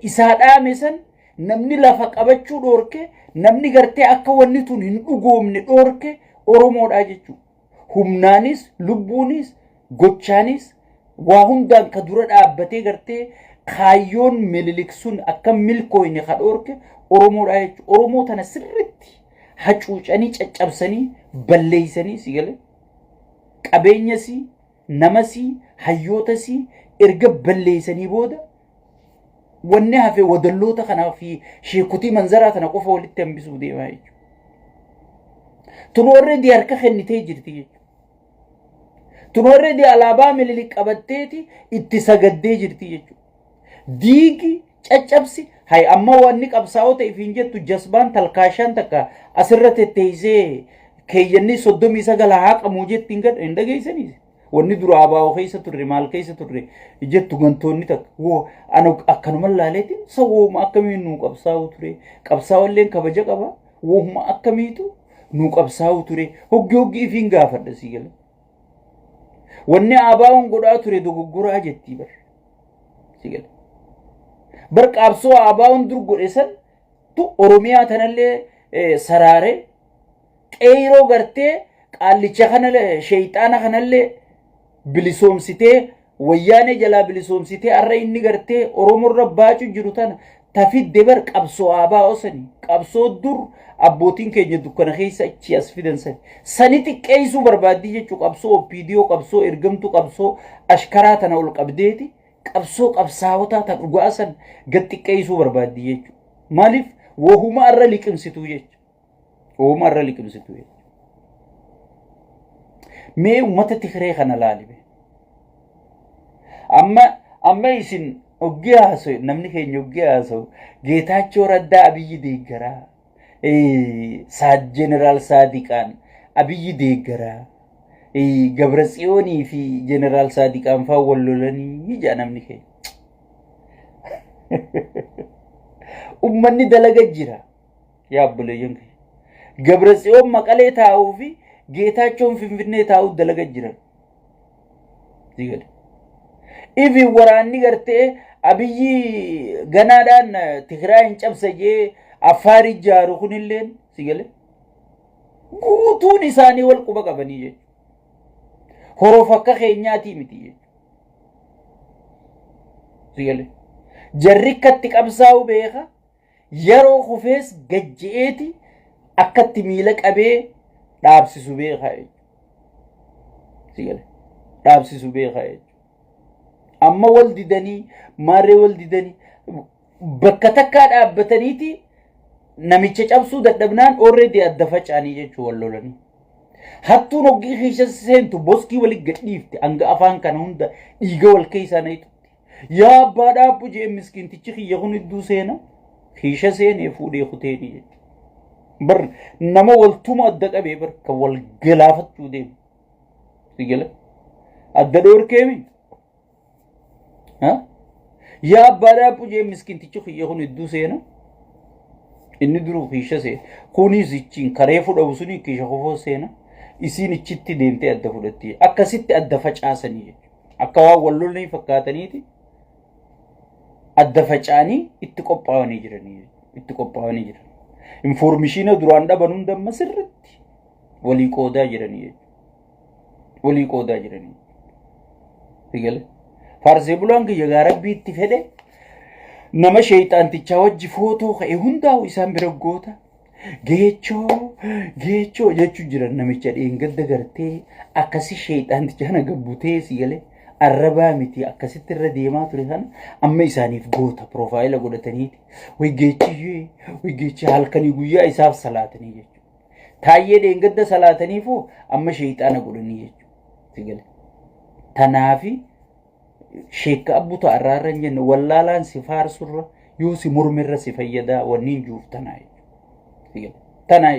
isaa dhaame san namni lafa qabachuu dhoorke namni gartee akka wanni tun hin dhugoomne dhoorke Oromoodhaa jechuudha. Humnaanis lubbuunis gochaanis waa hundaan ka dura dhaabbatee gartee kaayyoon Minilik sun akka milkooyne ka dhoorke Oromoodhaa jechuudha. Oromoo tana sirriitti hacuucanii caccabsanii balleeysanii si gale qabeenyasii namasii hayyootasii erga balleeysanii booda wanni hafe wadalloota kanaa fi sheekutii manzaraa tana qofa walitti hambisuu deemaa jechuudha. Tun already harka kennitee jirti jechuudha. Tun already alaabaa Minilik qabatteeti itti sagaddee jirti jechuudha. Diigi caccabsi hay amma wanni qabsaa'oo ta'eef hin jettu jasbaan talkaashaan takka asirra tetteeysee keeyyanni 39 haqamuu jetti hin dhageeysaniis. Wanni dura abaa'oo keessa turre maal keessa turre jettu gantoonni takka woo ana akkanuma laaleetiin sawooma akkamiin nuu qabsaa'u ture qabsaa'olleen kabaja qaba wooma akkamiitu nuu qabsaa'u ture hoggi ifiin gaafadha si gala. Wanni abaa'oon godhaa ture dogoggoraa jettii bar si gala. Bar qabsoo abaa'oon dur godhe san tu Oromiyaa tanallee saraare qeeroo gartee qaallicha kanallee sheeyxaana kanallee bilisoomsitee wayyaanee jalaa bilisoomsitee arra inni gartee Oromoorra baachuu jiru tana tafidde bar qabsoo abaa'oo sanii qabsoo dur abbootiin keenya dukkana keessa achi as fidan sani xiqqeessuu barbaaddii jechuu qabsoo OPDO qabsoo ergamtuu qabsoo ashkaraa tana ol qabdeeti qabsoo qabsaawotaa tan dhugaa san gad xiqqeessuu barbaaddii jechuu maaliif wohuma arra liqimsituu jechu wohuma arra liqimsituu jechu. Mee ummata Tigree kana laalibe amma isin oggii haasawu namni keenya oggii haasawu Geetaachoo Raddaa Abiyyi deeggaraa Jeneraal Saadiqaan Abiyyi deeggaraa Gabratsiyoonii fi Jeneraal Saadiqaan faa wal lolanii jaa namni keenya. Ummanni dalaga jira yaa obboleeyyan keenya. Gabratsiyoon Maqalee taa'uu fi Geetaachoon Finfinnee taa'uu dalaga jiran. Sigale. Ifi waraanni gartee Abiyyi ganaadhaan Tigraay hin cabsajee Affaar ijaaru kunilleen sigale. Guutuun isaanii wal quba qabanii jechuudha. Horoof akka keenyaatii miti jechuudha. Sigale. Jarri akkatti qabsaa'u beeka yeroo kufees gajje'eeti akkatti miila qabee dhaabsisu beekaa jechuudha. Sigale. Dhaabsisu beekaa jechuudha. Amma wal didanii maarree wal didanii bakka takkaa dhaabbataniiti namicha cabsuu dadhabnaan already adda faca'anii jechuudha wal lolanii. Hattuun hoggii keessa seentu boskii walitti gadhiifte hanga afaan kana hunda dhiiga wal keessaa nayitutti. Yaa abbaa dhaabbu jee miskiintichi kiyya kun idduu seena kiisha seenee fuudhee kuteedhi jechuudha. Bar nama waltuma adda qabee bar kan wal galaafachuu deemu. Sigala adda dhoorkeemi. Yaa abbaa dhaabbu jee miskiintichi kiyya kun idduu seena inni duruu kiisha seena kunis ichiin karee fudhabu suni kiisha kofoo seena isiin ichitti deemtee adda fudhatti akkasitti adda facaasanii jechuudha. Akka waan wal lolanii fakkaataniiti adda faca'anii itti qophaa'anii jiranii itti qophaa'anii jiran. Informeeshina duraan dhaban hundamma sirriitti walii qoodaa jiranii jechuudha. Walii qoodaa jiranii. Sigale. Faarsee bulaan kiyya gaa rabbiitti fedhe nama sheeyxaantichaa wajji footoo ka'e hundaa'u isaan bira goota. Geechoo jechuun jiran namicha dheengadda gartee akkasi sheeyxaanticha kana gabbutee sigale arrabaa miti akkasitti irra deemaa ture kana amma isaaniif goota profaayila godhataniiti. Way geechi halkanii guyyaa isaaf salaatanii jechuudha. Taayyee dheengadda salaataniifoo amma sheeyxaana godhanii jechuudha. sigale tanaafi sheekka abbuta arraaran jenne wallaalaan si faarsurra yoo si mormirra si fayyadaa wanniin juuf tanaa sigale tanaa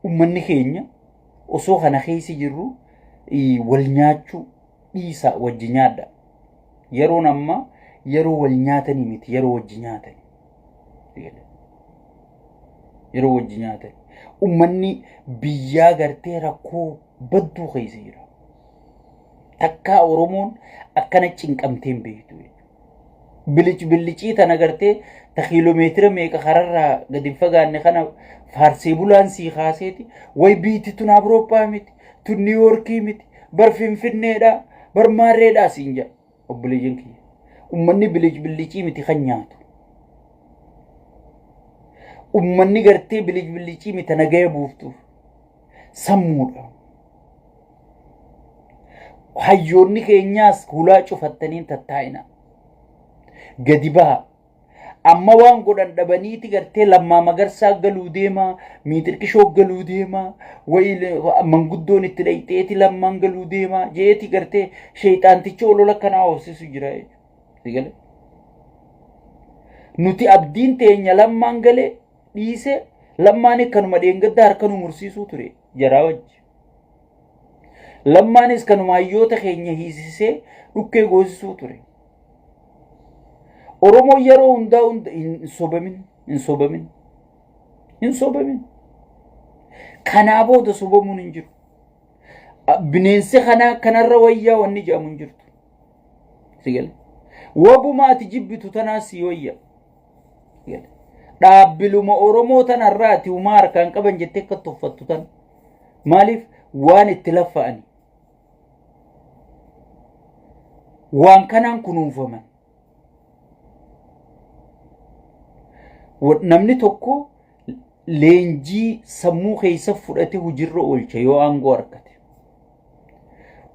ummanni keenya osoo kana keessa jirru wal nyaachuu dhiisa wajji nyaadha yeroon amma yeroo wal nyaatanii miti yeroo wajji nyaatanii yeroo wajji nyaatanii ummanni biyyaa gartee rakkoo badduu keessa jira takkaa oromoon akkana cinqamteen beektu bilicii tana gartee ta kiiloomeetira meeqa kararraa gadi fagaanne kana faarsee bulaan sii kaaseeti way biitti tun Awurooppaa miti tun Niiwoorkii miti bar Finfinneedhaa bar Maarreedhaa siin jedha obboleeyyan kiyya ummanni bilicii miti kan nyaatu ummanni gartee bilicii miti nagaya buuftuuf sammuudha hayyoonni keenyaas hulaa cufattaniin tattaa'ina gadi baha amma waan godhan dhabaniiti gartee lammaa magarsaa galuu deemaa miitirkishoo galuu deemaa way manguddoon itti dhayxeeti lammaan galuu deemaa jeeti gartee sheexaanticha olola kanaa hoosisu jira jechuudha nuti abdiin teenya lammaan galee dhiise lammaan akkanuma dheengadda harkanu mursiisuu ture jaraa wajji lammaanis kanuma hayyoota keenya hiisisee dhukkee goosisuu ture Oromoo yeroo hundaa hin sobamin kanaa booda sobamuun hin jiru bineensi kanarra wayyaa wanni jedhamu hin jirtu sigale wabuma ati jibbitu tanaas si wayya dhaabbiluma Oromoo tanarraa ati humaa harkaan qaban jettee akka tuffattu tan maaliif waan itti laffa'ani waan kanaan kunuunfaman namni tokko leenjii sammuu keessa fudhate hujirra oolcha yoo aangoo argate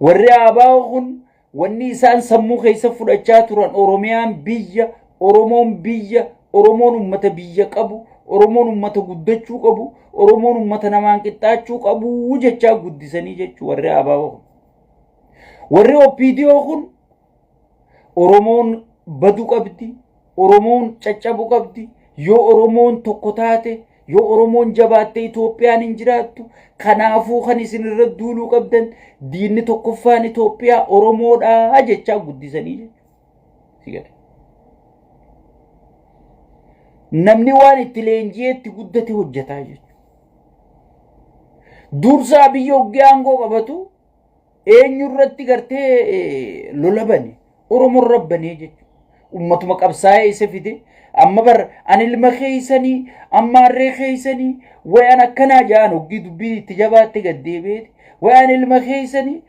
warri aabaa kun wanni isaan sammuu keessa fudhachaa turan Oromiyaan biyya Oromoon biyya Oromoon ummata biyya qabu Oromoon ummata guddachuu qabu Oromoon ummata namaan qixxaachuu qabu jechaa guddisanii jechuu warri aabaa kun warri OPDO kun Oromoon badu qabdi Oromoon caccabu qabdi yoo Oromoon tokko taate yoo Oromoon jabaatte Itoophiyaan hin jiraattu kanaafuu kan isin irra duuluu qabdan diinni tokkoffaan Itoophiyaa Oromoodhaa jechaa guddisanii jechuudha namni waan itti leenji'eetti guddate hojjetaa jechuudha dursaa biyya oggee aangoo qabatu eenyurratti gartee lolabani Oromoon rabbanee jechuudha ummatuma qabsaa'ee isa fide amma bar an ilma keeysanii amma harree keeysanii wayan akkanaa jaan oggii dubbii itti jabaatte gaddeebeeti wayan ilma keeysanii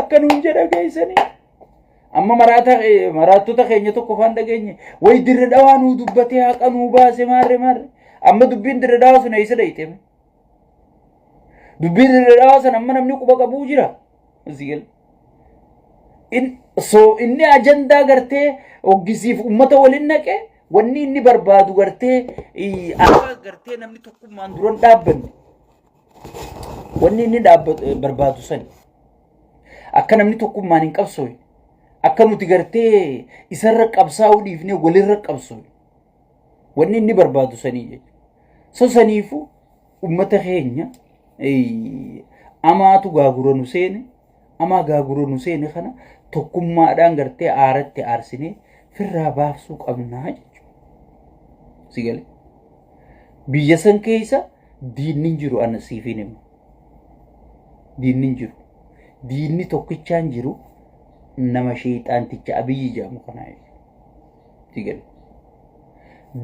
akkanuun jedha keeysanii amma maraattota keenya tokko faan dhageenye way dirre dhawaa nuu dubbatee haqa nuu baase maarre amma dubbiin dirre dhawaa sun eessa dhayxeme dubbiin dirre dhawaa san amma namni quba qabuu jira sigal inni ajandaa gartee oggisiif ummata walin naqe wanni inni barbaadu gartee akka gartee namni tokkummaan duran dhaabbanne wanni inni barbaadu san akka namni tokkummaan hin qabsooy akka nuti gartee isarra qabsaa'uu dhiifnee walirra qabsooy wanni inni barbaadu sanii jechuudha saniifu ummata keenya amaatu gaagura nu seene amaa gaagura nu seene kana tokkummaadhaan gartee aaratti aarsinee firraa baafsuu qabnaa jechuudha sigale biyya san keessa diinni jiru ana siifin himu diinni jiru diinni tokkichaan jiru nama sheexaanticha Abiyyi jedhamu kana sigale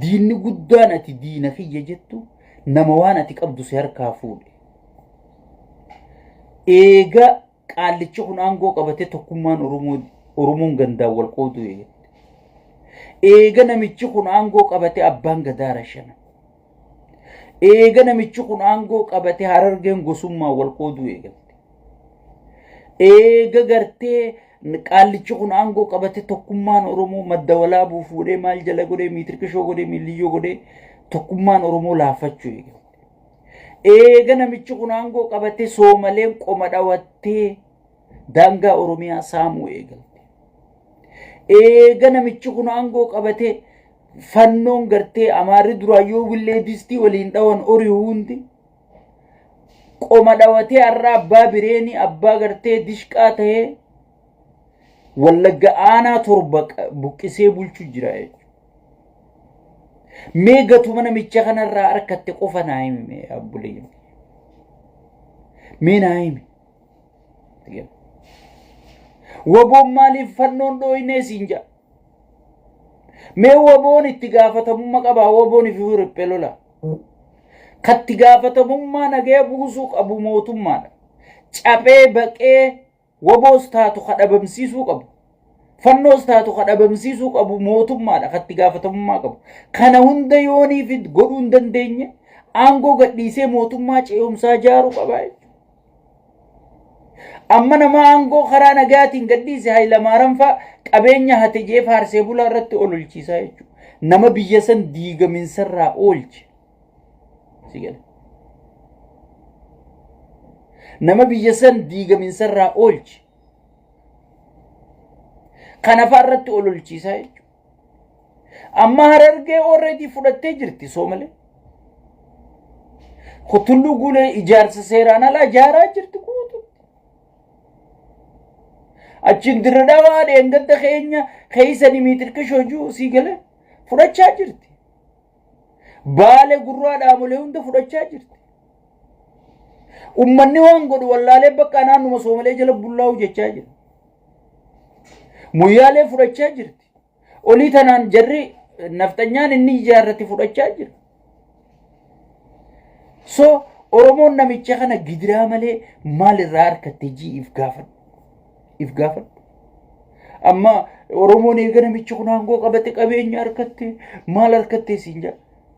diinni guddaan ati diina kiyya jettu nama waan ati qabdu si harkaa fuudhe eega qaallichi kun aangoo qabate tokkummaan Oromoon gandaan wal qoodu eega namichi kun aangoo qabate abbaan gadaa rashana eega namichi kun aangoo qabate Harargeen gosummaa wal qoodu eega gartee qaallichi kun aangoo qabate tokkummaan Oromoo madda walaabuu fuudhee maal jala godhee miitirkishoo godhee miiliyyoo godhee tokkummaan Oromoo laafachuu eega namichi kun aangoo qabate Soomaleen qoma dhawattee daangaa Oromiyaa saamuu eegalte. Eega namichi kun aangoo qabatee fannoon gartee Amaarri duraayyoo willee distii waliin dhawan horii hundi qoma dhawatee har'a abbaa bireeni abbaa gartee dishqaa ta'ee Wallagga aanaa torba buqqisee bulchuu jira jechuudha. Mee gatuma namicha kanarraa harkatti qofa naa himi mee abbuleen. Mee naa himi. Waboon maaliif fannoon dhooyinee siin jaa? Mee waboon itti gaafatamummaa qabaa waboon ifi riphee lola. Katti gaafatamummaa nagaya buusuu qabu mootummaadha. Caphee baqee waboos taatu kadhabamsiisuu qabu. Fannoos taatu kadhabamsiisuu qabu mootummaadha katti gaafatamummaa qabu. Kana hunda yooniif godhuu hin dandeenye aangoo gadhiisee mootummaa ce'umsaa jaaruu qaba. Amma nama aangoo karaa nagaatiin gadhiise Hayilamaariyaam fa'a qabeenya hate jee faarsee bulaa irratti ololchiisaa jechuudha. Nama biyya san diigaminsarraa oolche. Nama biyya san diigaminsarraa oolche. Kana fa'a irratti ololchiisaa jechuudha. Amma Harargee already fudhattee jirti Soomalee. Tulluu Guulee ijaarsa seeraan alaa ijaaraa jirti guutuu. Achin Dirree Dhawaa dheengadda keenya keessanii miitirkishoo jiru sii galee fudhachaa jirti. Baalee Gurraa Dhaamolee hunda fudhachaa jirti. Ummanni waan godhu wallaalee bakka naannuma Soomalee jala bullaa'u jechaa jira. Muyyaalee fudhachaa jirti. Olii tanaan jarri naftanyaan inni ijaarratti fudhachaa jira. So Oromoon namicha kana gidiraa malee maalirraa harkattee ji'iif gaafadhu. If gaafadhu. Amma Oromoon eega namichi kun aangoo qabate qabeenya harkattee maal harkattee siin jaa?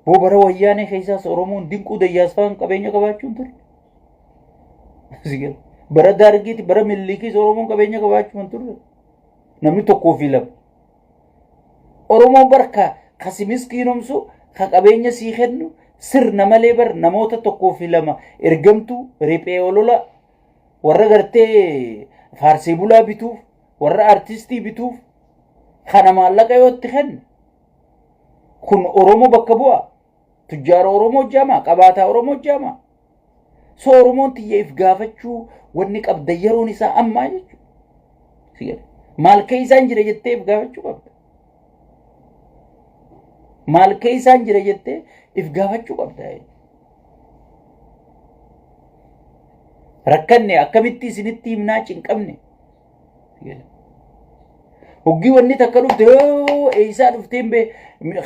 Boobara wayyaanee keessaas Oromoon dinquu dayyaas fa'aan qabeenya qabaachuun ture. Bara Daargiiti bara Millikiis Oromoon qabeenya qabaachuun ture. Namni tokkoo fi lama. Oromoon barka kasi miskiinomsu ka qabeenya sii kennu sirna malee bar namoota tokkoo fi lama ergamtu riphee olola warra gartee faarsee bulaa bituuf warra artistii bituuf kana maallaqa yootti kenna. Kun Oromoo bakka bu'a. Tujjaara Oromoo jaamaa qabaataa Oromoo jaamaa. So Oromoon xiyyeef gaafachuu wanni qabda yeroon isaa ammaa jechuudha. Maal keeysaan jira jettee if gaafachuu qabda. Maal keeysaan jira jettee if gaafachuu qabda. Rakkanne akkamitti isinitti himnaa cinqabne. Hoggii wanni takka dhufte eeysaa dhuftee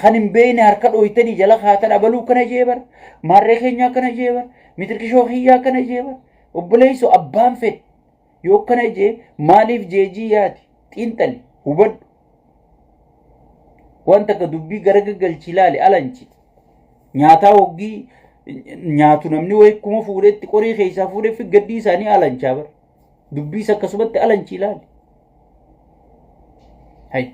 kan hin beeyne harka dhooytanii jala kaatan abaluu kana jeebar maarree keenyaa kana jeebar mitirkishoo kiyyaa kana jeebar obboleeyso abbaan fedhe yoo kana jee maaliif jeejii yaati xiinxali hubadhu waan takka dubbii gara gaggalchi ilaali alanchi nyaataa hoggii nyaatu namni wayikkuma fuudhetti qorii keessaa fuudhee fi gaddii isaanii alanchaa bar dubbiis akkasumatti alanchi ilaali. Hai.